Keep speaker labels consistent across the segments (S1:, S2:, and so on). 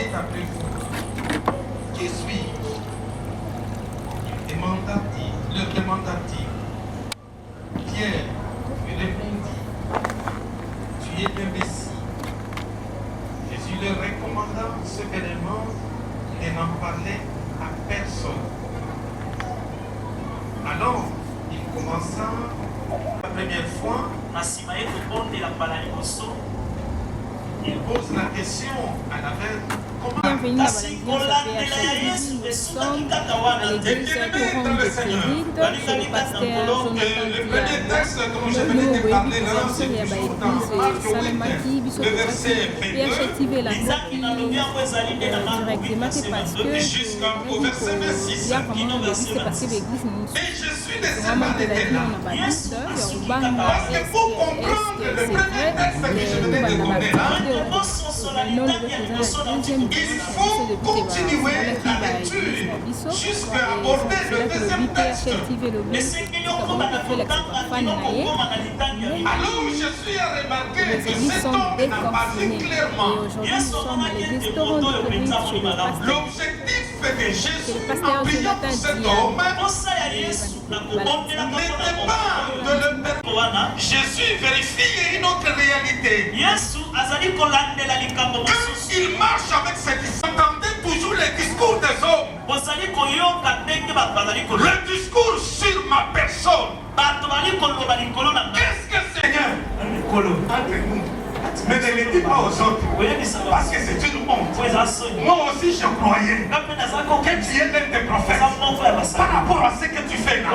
S1: est après vous? Qui suis-je? Leur demanda-t-il. Pierre lui répondit, tu es le Messie. Jésus leur recommanda secrètement de n'en parler à personne. Alors, il commença la première fois. Il pose la question à la reine.
S2: Bienvenue à l'église nous sommes à l'église Couronne de Floride. C'est le pasteur Jonathan Diana. Nous sommes à l'église Salamaki, Bissau PHTV la directement parce que il y a vraiment des listes parce que l'église nous sommes vraiment de la vie on a baptiste Yoruba est-ce que c'est vrai
S1: Il faut continuer la lecture jusqu'à aborder le deuxième texte. Alors Jésus a remarqué que cet homme n'a pas vu clairement. L'objectif de Jésus en priant pour cet homme n'était pas de le perdre. Jésus vérifie une autre réalité. Quand il marche avec ses disciples, entendez toujours les discours des hommes. Le discours sur ma personne. Qu'est-ce que Seigneur? Entre nous. Mais ne le dis pas aux autres. Parce que c'est une honte. Moi aussi je croyais que tu es l'un des prophètes. Par rapport à ce que tu fais là.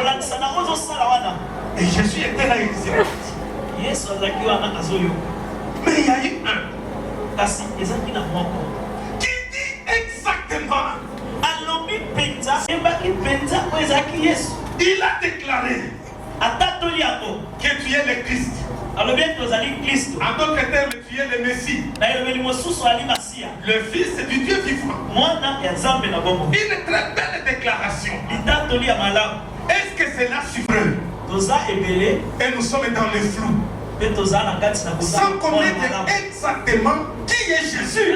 S1: Et Jésus était là, il disait. Mais il y a eu un qui dit exactement. Il a déclaré que tu es le Christ. En d'autres termes, tu es le Messie. Le Fils du Dieu vivant. Une très belle déclaration. Est-ce que c'est là suffreux? Et nous sommes dans le flou. Sans connaître exactement qui est Jésus.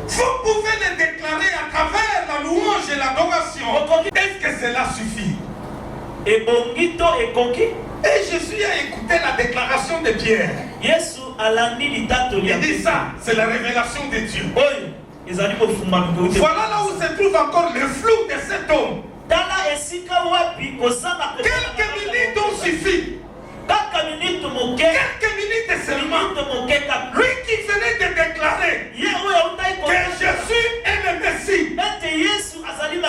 S1: Vous pouvez le déclarer à travers la louange et l'adoration. Est-ce que cela suffit? Et Jésus a écouté la déclaration de Pierre. Il dit ça, c'est la révélation de Dieu. Voilà là où se trouve encore le flou de cet homme. Quelques minutes ont suffi. Quelques minutes seulement. Lui qui venait de déclarer que Jésus est le Messie.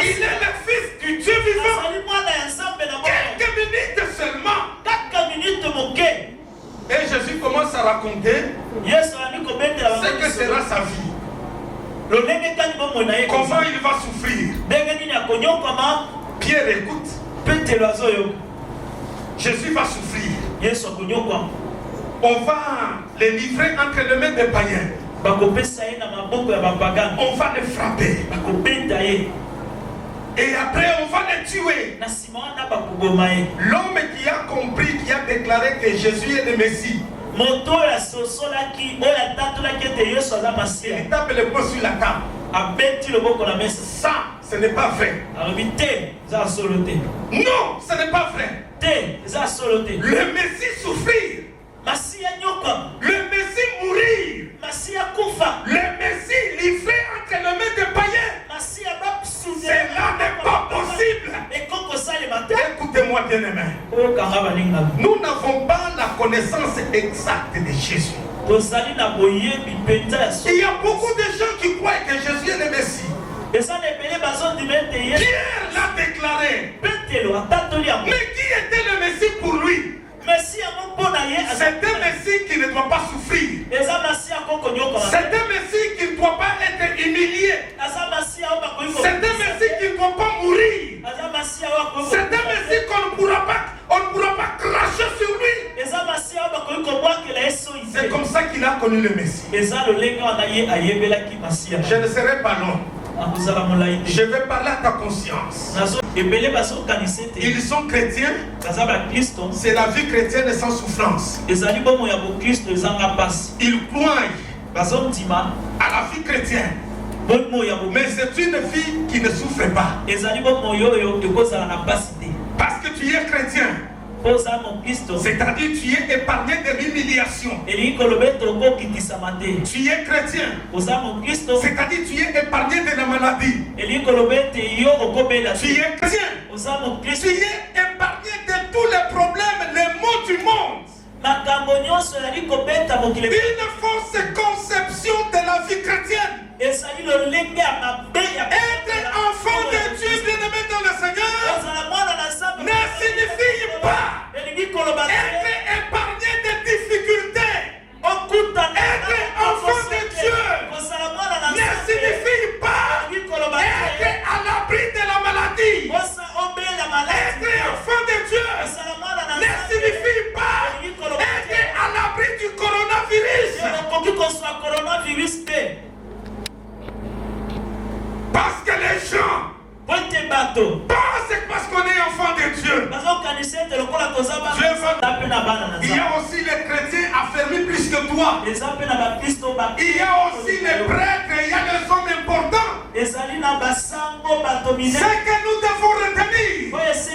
S1: Il est le Fils du Dieu vivant. Quelques minutes seulement. Et Jésus commence à raconter ce que sera sa vie. Comment il va souffrir. Pierre écoute. Jésus va souffrir. On va les livrer entre les mains des païens. On va les frapper. Et après on va les tuer. L'homme qui a compris, qui a déclaré que Jésus est le Messie, il tape le poing sur la table. Ça, ce n'est pas vrai. Non, ce n'est pas vrai. Le Messie souffrir. Le Messie mourir. Le Messie livré entre les mains des païens. Cela n'est pas possible. Écoutez-moi bien aimé. Nous n'avons pas la connaissance exacte de Jésus. Il y a beaucoup de gens qui croient que Jésus est le Messie. Pierre l'a déclaré. Mais qui était le Messie pour lui? C'est un Messie qui ne doit pas souffrir. C'est un Messie qui ne doit pas être humilié. C'est un Messie qui ne doit pas mourir. C'est un Messie qu'on ne pourra pas cracher sur lui. C'est comme ça qu'il a connu le Messie. Je ne serai pas long. Je vais parler à ta conscience. Ils sont chrétiens. C'est la vie chrétienne sans souffrance. Ils croient à la vie chrétienne. Mais c'est une vie qui ne souffre pas. Parce que tu es chrétien. C'est-à-dire tu es épargné de l'humiliation. Tu es chrétien. C'est-à-dire tu es épargné de la maladie. Tu es chrétien. Tu es épargné de tous les problèmes, les maux du monde. Une fausse conception de la vie chrétienne. Être enfant de Dieu bien-aimé dans le Seigneur ne signifie pas être épargné des difficultés. Être enfant de Dieu ne signifie pas être à l'abri de la maladie. Être enfant de Dieu ne signifie pas être à l'abri du coronavirus. Parce que les gens pensent que parce qu'on est enfant de Dieu. Il y a aussi les chrétiens affermis plus que toi. Il y a aussi les prêtres, il y a les hommes importants. Ce que nous devons retenir, si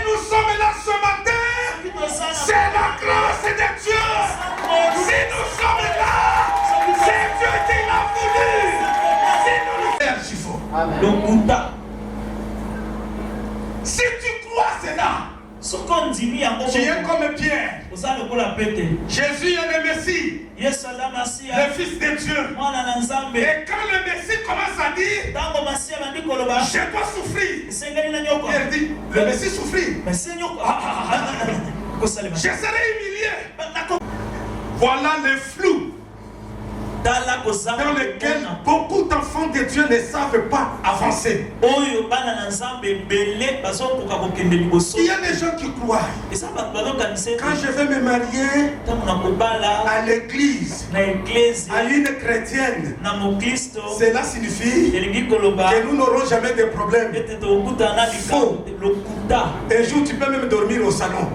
S1: nous sommes là ce matin, c'est la grâce de Dieu. Si nous sommes là, c'est Dieu qui l'a voulu. Si nous le faisons, si tu crois cela, tu es comme Pierre. Jésus est le Messie, le Fils de Dieu. Et quand le Messie commence à dire, je dois souffrir, il dit, le Messie souffrit. Je serai humilié. Voilà le flou dans lequel beaucoup d'enfants de Dieu ne savent pas avancer. Il y a des gens qui croient, quand je vais me marier à l'église, à une chrétienne, cela signifie que nous n'aurons jamais de problème. Faux. Un jour tu peux même dormir au salon.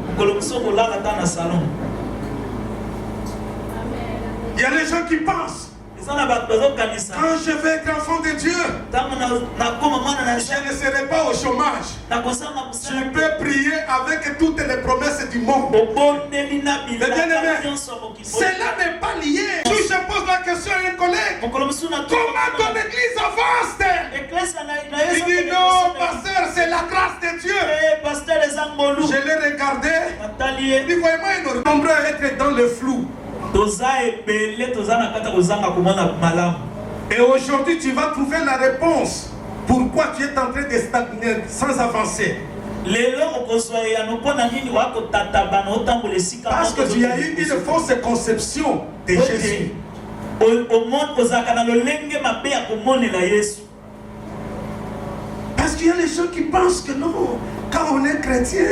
S1: Il y a des gens qui pensent, quand je vais être enfant de Dieu, je ne serai pas au chômage. Tu peux prier avec toutes les promesses du monde. Mais bien aimé, cela n'est pas lié. Si je pose la question à un collègue, comment ton église avance-t-elle? Il dit non, pasteur, c'est la grâce de Dieu. Je l'ai regardé. Il voyait moi nombreux être dans le flou. Et aujourd'hui, tu vas trouver la réponse. Pourquoi tu es en train de stagner sans avancer? Parce que tu as eu une fausse conception de Jésus. Parce qu'il y a les gens qui pensent que non, quand on est chrétien,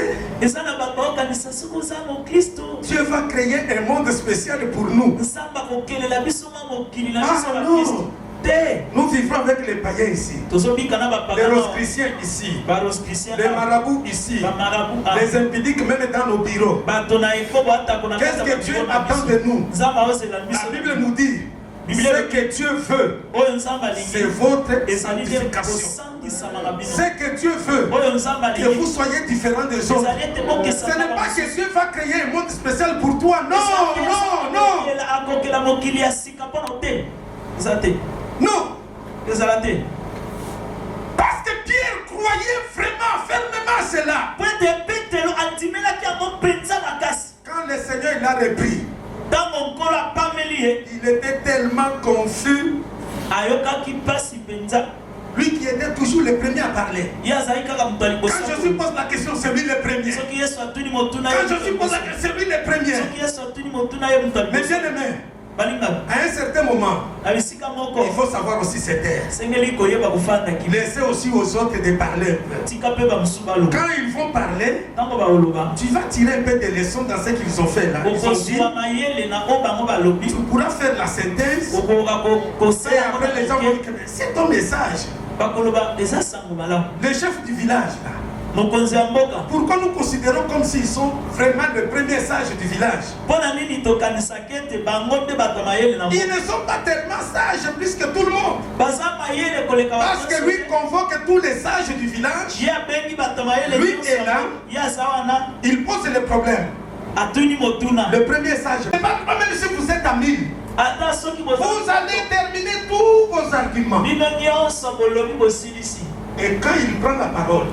S1: Dieu va créer un monde spécial pour nous. Ah non, nous vivons avec les païens ici, les rosicruciens ici, les marabouts ici, les impudiques même dans nos bureaux. Qu'est-ce que Dieu attend de nous? La Bible nous dit, ce que Dieu veut, c'est votre sanctification. Ce que Dieu veut, que vous soyez différents des autres. Ce n'est pas que Dieu va créer un monde spécial pour toi. Non, non, non. Non. Parce que Pierre croyait vraiment, fermement cela. Quand le Seigneur l'a repris, il était tellement confus. Lui qui était toujours le premier à parler. Quand Jésus pose la question, c'est lui le premier. Quand Jésus pose la question, c'est lui le premier. Mais bien aimé, à un certain moment, il faut savoir aussi se taire. Laissez aussi aux autres de parler. Quand ils vont parler, tu vas tirer un peu de leçons dans ce qu'ils ont fait là. Ils ont dit, tu pourras faire la synthèse. Et après les gens vont dire, c'est ton message. Le chef du village là,
S3: Pourquoi nous considérons comme s'ils sont vraiment les premiers sages du village? Ils ne sont pas tellement sages plus que tout le monde. Parce que lui convoque tous les sages du village. Lui est là. Il pose les problèmes. Le premier sage. Même si vous êtes à 1000, vous allez terminer tous vos arguments. Et quand il prend la parole,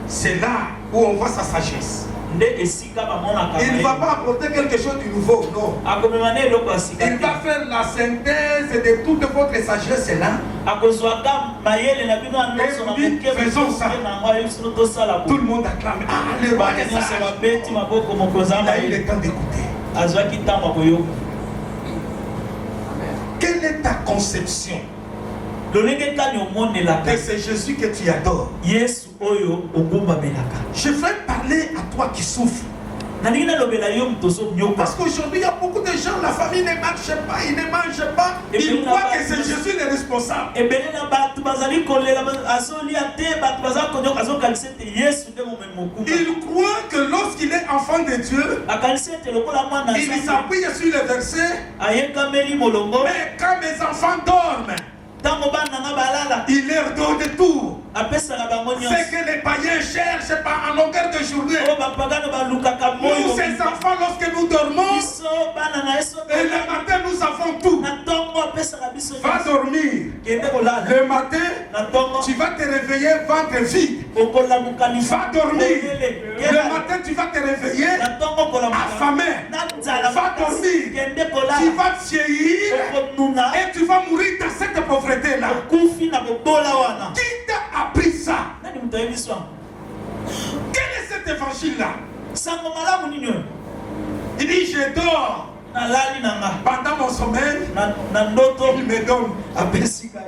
S3: c'est là où on voit sa sagesse. Il ne va pas apporter quelque chose de nouveau, non. Il va faire la synthèse de toute votre sagesse là. Et vous dites, faisons ça. Tout le monde acclame. Ah, le roi est sage. Il a eu le temps d'écouter. Quelle est ta conception de ce Jésus que tu adores? Je veux parler à toi qui souffres. Parce qu'aujourd'hui, il y a beaucoup de gens, la famille ne marche pas, ils ne mangent pas. Ils croient que c'est Jésus le responsable. Il croit que lorsqu'il est enfant de Dieu, il s'appuie sur le verset. Mais quand mes enfants dorment, il leur donne tout. Ce que les païens cherchent pas en longueur de journée. Nous, ces enfants, lorsque nous dormons, et le matin, nous avons tout. Va dormir. Le matin, tu vas te réveiller ventre vide. Va dormir. Le matin, tu vas te réveiller affamé. Va dormir. Tu vas vieillir et tu vas mourir dans cette pauvreté-là. Qui t'a appris ça? Quel est cet évangile-là? Il dit, je dors. Pendant mon sommeil, il me donne à Bessiga.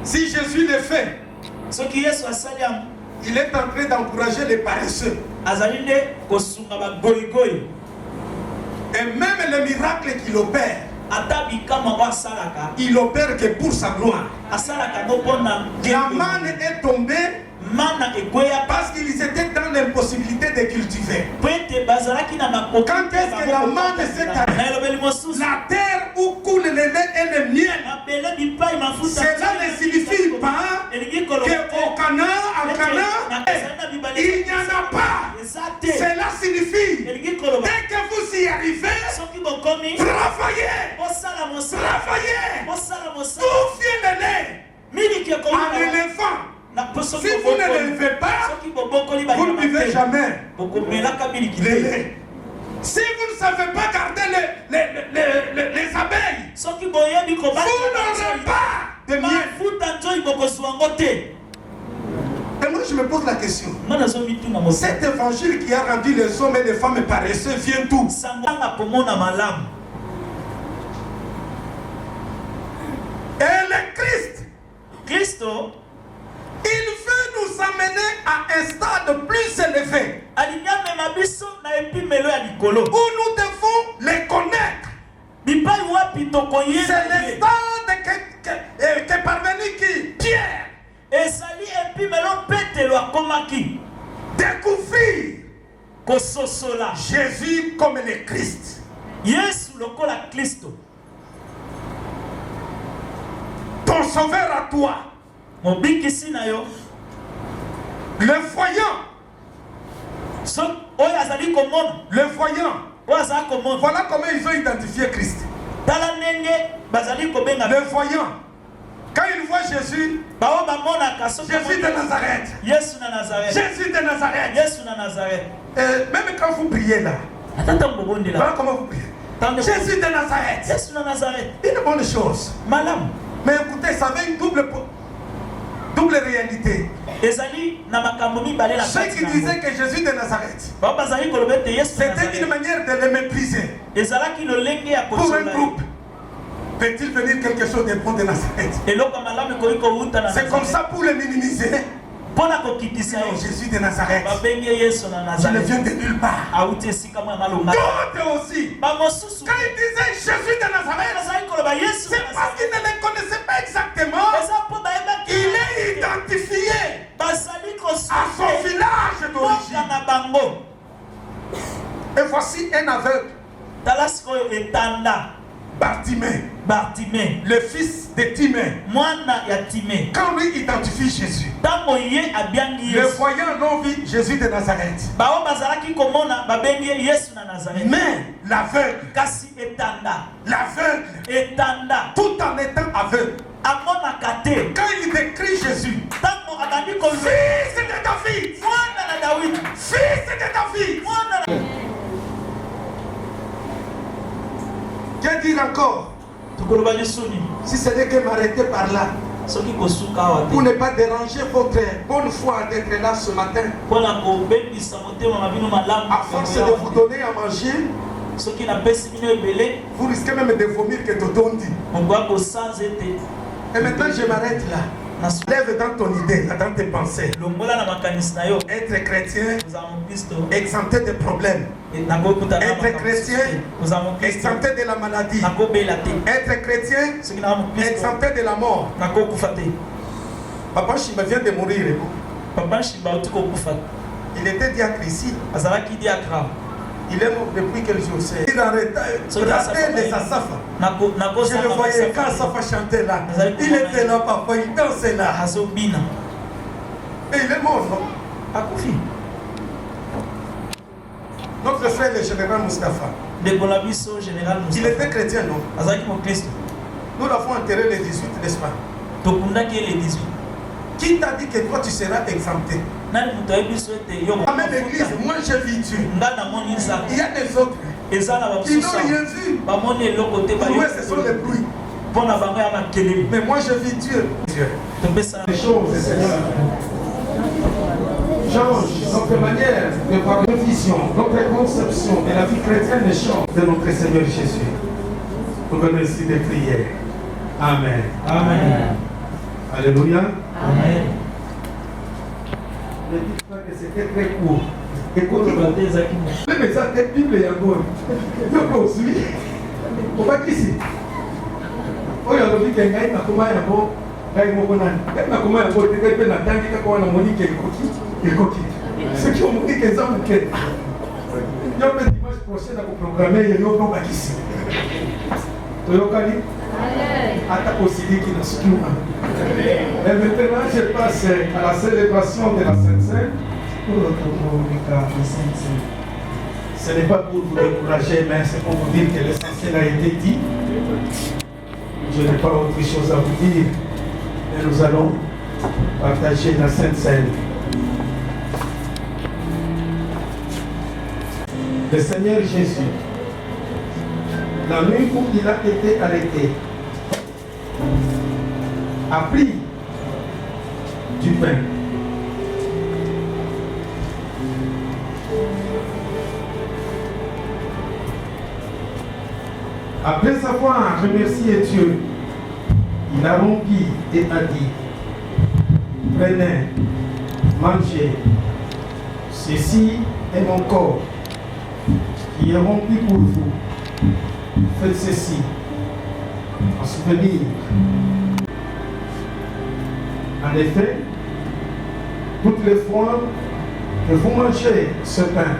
S3: Si Jésus le fait, il est en train d'encourager les paresseux. Et même le miracle qu'il opère, il opère que pour sa gloire. La manne est tombée parce qu'ils étaient dans l'impossibilité de cultiver. Quand est-ce que la manne s'est arrêtée? La terre où coule le lait et le miel. Cela ne signifie pas qu'au Canaan, il n'y en a pas. Cela signifie dès que vous y arrivez, travaillez. Tout vient le lait en élevant. Si vous ne l'élevez pas, vous ne buvez jamais le lait. Si vous ne savez pas garder les abeilles, vous n'aurez pas de miel. Et moi je me pose la question, cet évangile qui a rendu les hommes et les femmes paresseux vient d'où? Et le Christ, il veut nous amener à un stade plus élevé où nous devons les connaître. C'est le stade que parvenu qui Pierre découvrir Jésus comme le Christ. Ton sauveur à toi. Le voyant. Voilà comment ils ont identifié Christ. Le voyant. Quand il voit Jésus, Jésus de Nazareth. Jésus de Nazareth. Même quand vous priez là, voilà comment vous priez. Jésus de Nazareth. Une bonne chose. Mais écoutez, ça avait une double réalité. Ceux qui disaient que Jésus de Nazareth, c'était une manière de le mépriser. Pour un groupe, peut-il venir quelque chose de bon de Nazareth? C'est comme ça pour le minimiser. Jésus de Nazareth. Tu ne viens de nulle part. D'autres aussi. Quand ils disaient Jésus de Nazareth, c'est parce qu'ils ne les connaissaient pas exactement. Il est identifié à son village d'origine. Et voici un aveugle. Bartimée, le fils de Timée. Quand lui identifie Jésus, le voyant l'ont vu Jésus de Nazareth. Mais l'aveugle, tout en étant aveugle, quand il décrit Jésus, fils de David, fils de David. Qu'est-ce dire encore? Si ce n'est que m'arrêter par là, pour ne pas déranger votre bonne foi d'être là ce matin, à force de vous donner à manger, vous risquez même de vomir que Totondi. Et maintenant je m'arrête là. Lève dans ton idée, dans tes pensées. Être chrétien, exempté des problèmes. Être chrétien, exempté de la maladie. Être chrétien, exempté de la mort. Papa Shimba vient de mourir. Il était diacre ici. Il est mort depuis quelques jours. Il a raté les Assafa. Je le voyais quand Assafa chantait là. Il était là, papa, il dansait là. Et il est mort, non? Notre frère, le général Mustafa. Il était chrétien, non? Nous l'avons enterré le 18, n'est-ce pas? Qui t'a dit que toi tu seras exempté? Amen l'église, moi j'ai vu Dieu. Il y a des autres qui n'ont rien vu. Pour eux ce sont les bruits. Mais moi j'ai vu Dieu. Les choses, Seigneur. Change notre manière de voir notre vision, notre conception de la vie chrétienne change de notre Seigneur Jésus. Pour donner ainsi des prières. Amen. Amen. Alléluia. Amen. Je dis pas que c'était très court. Écoute, mais ça, c'est Bible et encore. Je poursuis. On va ici. Oh, il y a le dit qu'il y a un comment il y a beau. Il y a un comment il y a beau. Il y a un comment il y a beau. Ceux qui ont dit qu'ils ont manqué. Il y a un dimanche prochain à vous programmer. Il y a un autre ici. Toyokali. Et maintenant, je passe à la célébration de la Sainte-Seine. Ce n'est pas pour vous décourager, mais c'est pour vous dire que l'essentiel a été dit. Je n'ai pas autre chose à vous dire. Et nous allons partager la Sainte-Seine. Le Seigneur Jésus, la nuit où il a été arrêté, a pris du pain. Après avoir remercié Dieu, il a rompu et a dit, prenez, mangez, ceci est mon corps qui est rompu pour vous. Faites ceci en souvenir. En effet, toutes les fois que vous mangez ce pain,